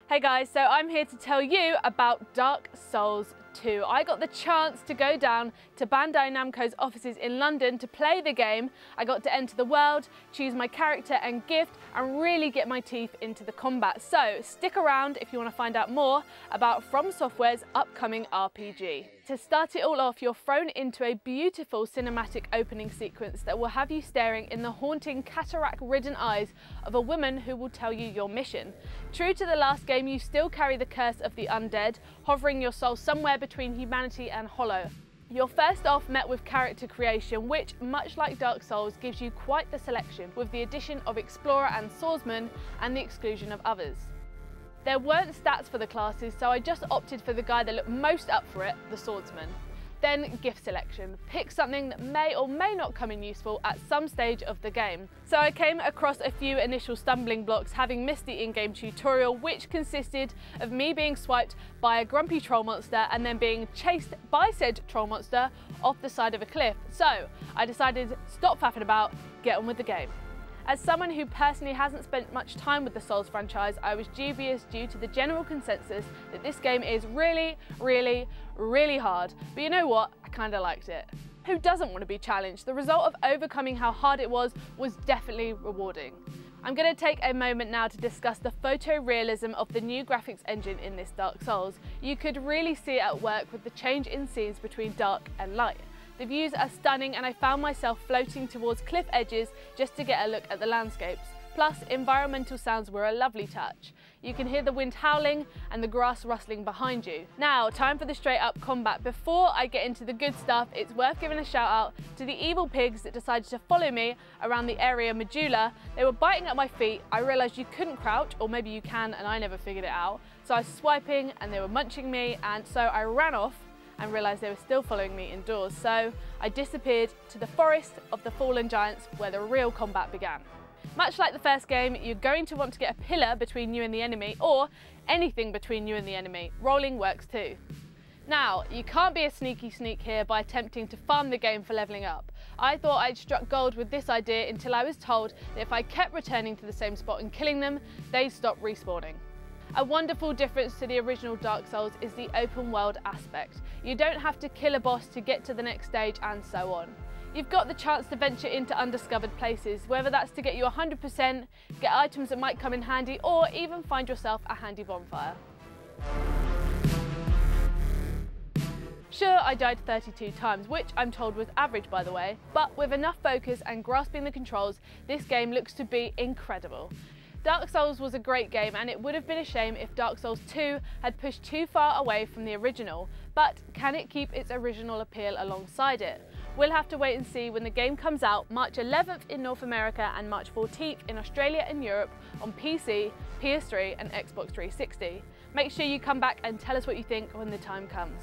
Hey guys, so I'm here to tell you about Dark Souls 2. I got the chance to go down to Bandai Namco's offices in London to play the game. I got to enter the world, choose my character and gift, and really get my teeth into the combat. So stick around if you want to find out more about From Software's upcoming RPG. To start it all off, you're thrown into a beautiful cinematic opening sequence that will have you staring in the haunting cataract-ridden eyes of a woman who will tell you your mission. True to the last game, you still carry the curse of the undead, hovering your soul somewhere between humanity and hollow. You're first off met with character creation, which, much like Dark Souls, gives you quite the selection, with the addition of Explorer and Swordsman and the exclusion of others. There weren't stats for the classes, so I just opted for the guy that looked most up for it, the Swordsman. Then gift selection. Pick something that may or may not come in useful at some stage of the game. So I came across a few initial stumbling blocks, having missed the in-game tutorial, which consisted of me being swiped by a grumpy troll monster and then being chased by said troll monster off the side of a cliff. So I decided, stop faffing about, get on with the game. As someone who personally hasn't spent much time with the Souls franchise, I was dubious due to the general consensus that this game is really hard. But you know what? I kinda liked it. Who doesn't want to be challenged? The result of overcoming how hard it was definitely rewarding. I'm going to take a moment now to discuss the photorealism of the new graphics engine in this Dark Souls. You could really see it at work with the change in scenes between dark and light. The views are stunning and I found myself floating towards cliff edges just to get a look at the landscapes. Plus, environmental sounds were a lovely touch. You can hear the wind howling and the grass rustling behind you. Now, time for the straight up combat. Before I get into the good stuff, it's worth giving a shout out to the evil pigs that decided to follow me around the area medulla. They were biting at my feet. I realised you couldn't crouch, or maybe you can and I never figured it out. So I was swiping and they were munching me, and so I ran off and realised they were still following me indoors. So I disappeared to the forest of the fallen giants where the real combat began. Much like the first game, you're going to want to get a pillar between you and the enemy, or anything between you and the enemy. Rolling works too. Now, you can't be a sneaky sneak here by attempting to farm the game for levelling up. I thought I'd struck gold with this idea until I was told that if I kept returning to the same spot and killing them, they'd stop respawning. A wonderful difference to the original Dark Souls is the open world aspect. You don't have to kill a boss to get to the next stage and so on. You've got the chance to venture into undiscovered places, whether that's to get you 100%, get items that might come in handy, or even find yourself a handy bonfire. Sure, I died 32 times, which I'm told was average by the way, but with enough focus and grasping the controls, this game looks to be incredible. Dark Souls was a great game and it would have been a shame if Dark Souls 2 had pushed too far away from the original, but can it keep its original appeal alongside it? We'll have to wait and see when the game comes out March 11th in North America and March 14th in Australia and Europe on PC, PS3 and Xbox 360. Make sure you come back and tell us what you think when the time comes.